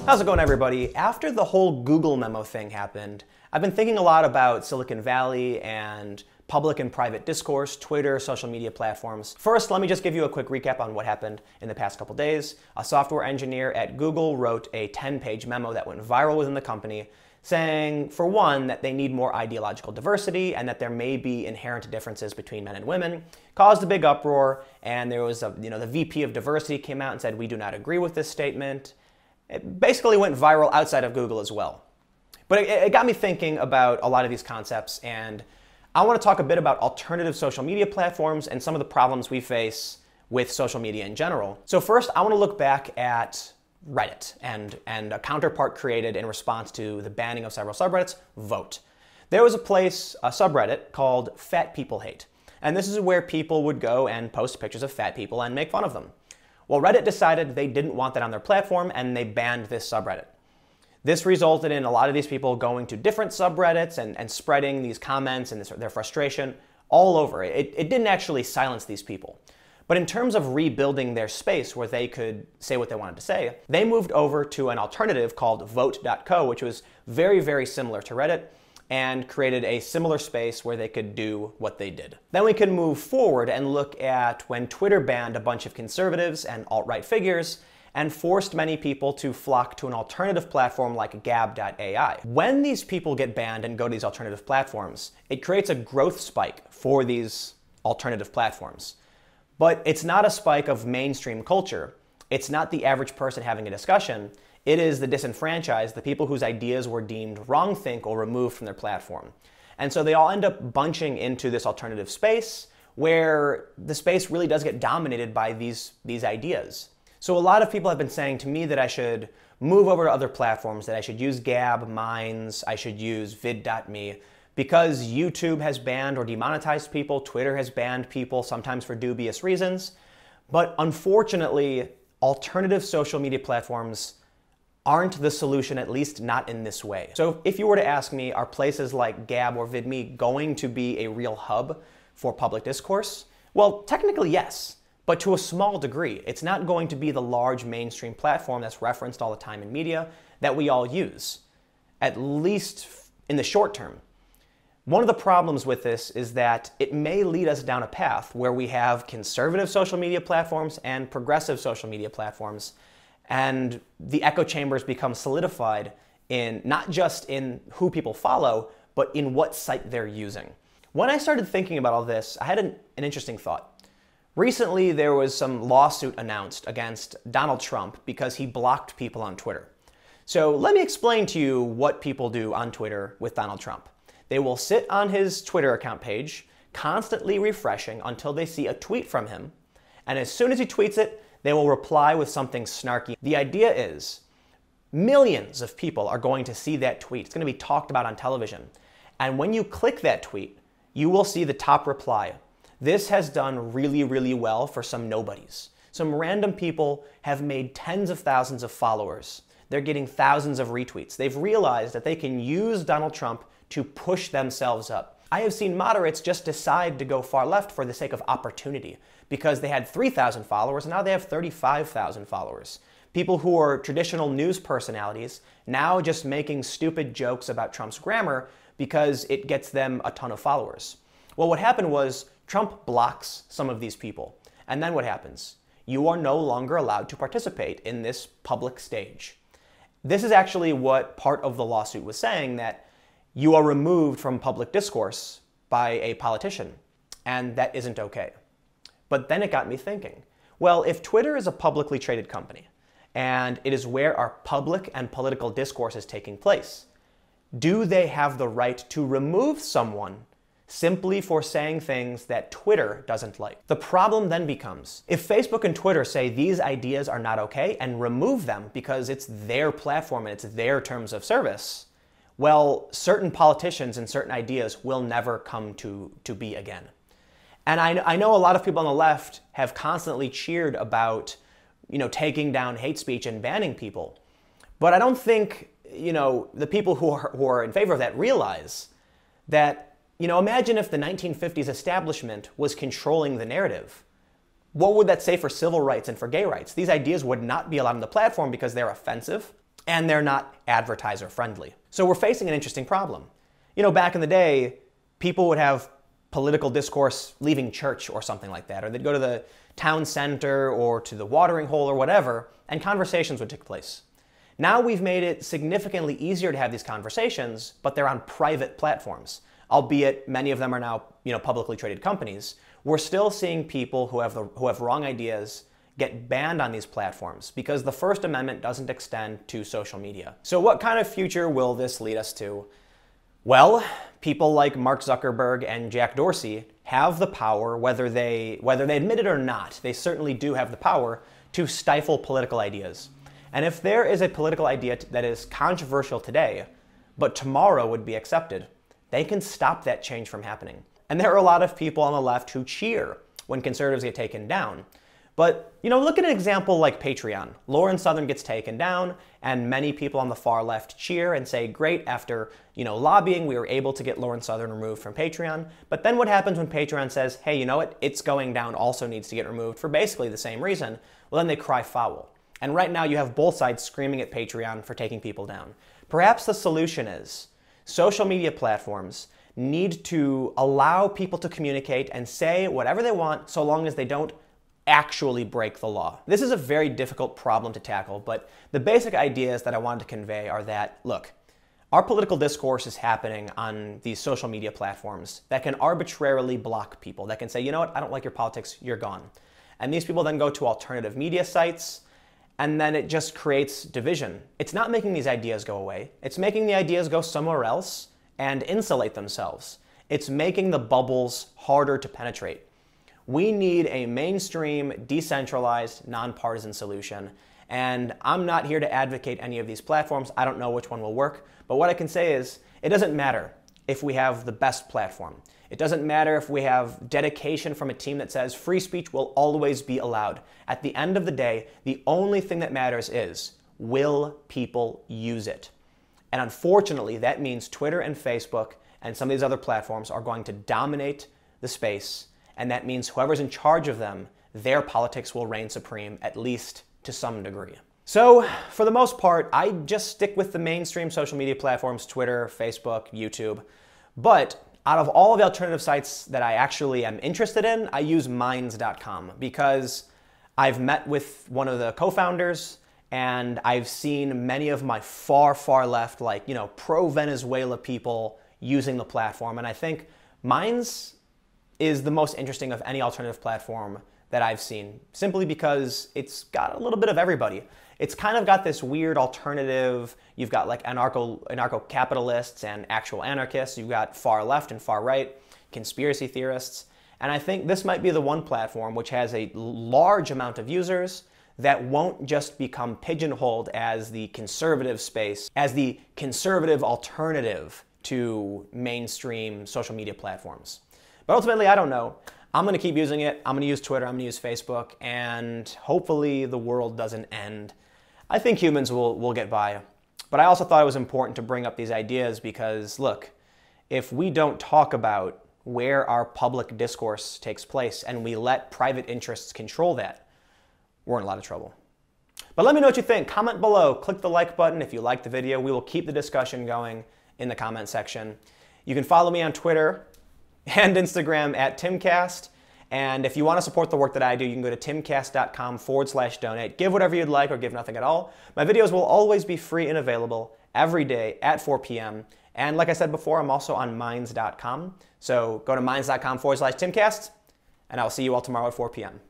How's it going, everybody? After the whole Google memo thing happened, I've been thinking a lot about Silicon Valley and public and private discourse, Twitter, social media platforms. First, let me just give you a quick recap on what happened in the past couple days. A software engineer at Google wrote a 10-page memo that went viral within the company saying, for one, that they need more ideological diversity and that there may be inherent differences between men and women. Caused a big uproar, and there was the VP of diversity came out and said, we do not agree with this statement. It basically went viral outside of Google as well. But it got me thinking about a lot of these concepts, and I want to talk a bit about alternative social media platforms and some of the problems we face with social media in general. So first, I want to look back at Reddit and a counterpart created in response to the banning of several subreddits, Vote. There was a subreddit called Fat People Hate, and this is where people would go and post pictures of fat people and make fun of them. Well, Reddit decided they didn't want that on their platform, and they banned this subreddit. This resulted in a lot of these people going to different subreddits and spreading these comments and their frustration all over. It didn't actually silence these people. But in terms of rebuilding their space where they could say what they wanted to say, they moved over to an alternative called Vote.co, which was very, very similar to Reddit, and created a similar space where they could do what they did. Then we can move forward and look at when Twitter banned a bunch of conservatives and alt-right figures and forced many people to flock to an alternative platform like Gab.ai. When these people get banned and go to these alternative platforms, it creates a growth spike for these alternative platforms. But it's not a spike of mainstream culture. It's not the average person having a discussion. It is the disenfranchised, the people whose ideas were deemed wrongthink or removed from their platform. And so they all end up bunching into this alternative space where the space really does get dominated by these ideas. So a lot of people have been saying to me that I should move over to other platforms, that I should use Gab, Minds, I should use vid.me, because YouTube has banned or demonetized people, Twitter has banned people, sometimes for dubious reasons. But unfortunately, alternative social media platforms aren't the solution, at least not in this way. So if you were to ask me, are places like Gab or VidMe going to be a real hub for public discourse? Well, technically yes, but to a small degree. It's not going to be the large mainstream platform that's referenced all the time in media that we all use, at least in the short term. One of the problems with this is that it may lead us down a path where we have conservative social media platforms and progressive social media platforms, and the echo chambers become solidified in not just in who people follow, but in what site they're using. When I started thinking about all this, I had an interesting thought. Recently, there was some lawsuit announced against Donald Trump because he blocked people on Twitter. So let me explain to you what people do on Twitter with Donald Trump. They will sit on his Twitter account page, constantly refreshing until they see a tweet from him, and as soon as he tweets it, they will reply with something snarky. The idea is millions of people are going to see that tweet. It's going to be talked about on television. And when you click that tweet, you will see the top reply. This has done really, really well for some nobodies. Some random people have made tens of thousands of followers. They're getting thousands of retweets. They've realized that they can use Donald Trump to push themselves up. I have seen moderates just decide to go far left for the sake of opportunity because they had 3,000 followers and now they have 35,000 followers. People who are traditional news personalities now just making stupid jokes about Trump's grammar because it gets them a ton of followers. Well, what happened was Trump blocks some of these people. And then what happens? You are no longer allowed to participate in this public stage. This is actually what part of the lawsuit was saying, that you are removed from public discourse by a politician, and that isn't okay. But then it got me thinking, well, if Twitter is a publicly traded company, and it is where our public and political discourse is taking place, do they have the right to remove someone simply for saying things that Twitter doesn't like? The problem then becomes, if Facebook and Twitter say these ideas are not okay and remove them because it's their platform and it's their terms of service, well, certain politicians and certain ideas will never come to be again. And I know a lot of people on the left have constantly cheered about, taking down hate speech and banning people. But I don't think, the people who are in favor of that realize that, imagine if the 1950s establishment was controlling the narrative. What would that say for civil rights and for gay rights? These ideas would not be allowed on the platform because they're offensive. and they're not advertiser friendly. So we're facing an interesting problem. You know, back in the day, people would have political discourse leaving church or something like that, or they'd go to the town center or to the watering hole or whatever, and conversations would take place. Now we've made it significantly easier to have these conversations, but they're on private platforms. Albeit many of them are now, publicly traded companies. We're still seeing people who have wrong ideas get banned on these platforms because the First Amendment doesn't extend to social media. So what kind of future will this lead us to? Well, people like Mark Zuckerberg and Jack Dorsey have the power, whether they admit it or not, they certainly do have the power to stifle political ideas. And if there is a political idea that is controversial today, but tomorrow would be accepted, they can stop that change from happening. And there are a lot of people on the left who cheer when conservatives get taken down. But, look at an example like Patreon. Lauren Southern gets taken down, and many people on the far left cheer and say, great, after, lobbying, we were able to get Lauren Southern removed from Patreon. But then what happens when Patreon says, hey, you know what, It's Going Down also needs to get removed for basically the same reason? Well, then they cry foul. And right now you have both sides screaming at Patreon for taking people down. Perhaps the solution is social media platforms need to allow people to communicate and say whatever they want so long as they don't actually break the law. This is a very difficult problem to tackle, but the basic ideas that I wanted to convey are that, look, our political discourse is happening on these social media platforms that can arbitrarily block people, that can say, you know what, I don't like your politics, you're gone. And these people then go to alternative media sites, and then it just creates division. It's not making these ideas go away. It's making the ideas go somewhere else and insulate themselves. It's making the bubbles harder to penetrate. We need a mainstream, decentralized, nonpartisan solution. And I'm not here to advocate any of these platforms. I don't know which one will work. But what I can say is, it doesn't matter if we have the best platform. It doesn't matter if we have dedication from a team that says free speech will always be allowed. At the end of the day, the only thing that matters is, will people use it? And unfortunately, that means Twitter and Facebook and some of these other platforms are going to dominate the space. And that means whoever's in charge of them, their politics will reign supreme, at least to some degree. So, for the most part, I just stick with the mainstream social media platforms, Twitter, Facebook, YouTube. But out of all of the alternative sites that I actually am interested in, I use Minds.com because I've met with one of the co-founders and I've seen many of my far, far left, pro-Venezuela people using the platform. And I think Minds is the most interesting of any alternative platform that I've seen, simply because it's got a little bit of everybody. It's kind of got this weird alternative. You've got like anarcho-capitalists and actual anarchists. You've got far left and far right, conspiracy theorists. And I think this might be the one platform which has a large amount of users that won't just become pigeonholed as the conservative space, as the conservative alternative to mainstream social media platforms. But ultimately, I don't know. I'm going to keep using it. I'm going to use Twitter. I'm going to use Facebook. And hopefully the world doesn't end. I think humans will get by. But I also thought it was important to bring up these ideas because, look, if we don't talk about where our public discourse takes place and we let private interests control that, we're in a lot of trouble. But let me know what you think. Comment below. Click the like button if you liked the video. We will keep the discussion going in the comment section. You can follow me on Twitter and Instagram at Timcast. And if you want to support the work that I do, you can go to timcast.com/donate. Give whatever you'd like or give nothing at all. My videos will always be free and available every day at 4 p.m. And like I said before, I'm also on Minds.com. So go to Minds.com/Timcast, and I'll see you all tomorrow at 4 p.m.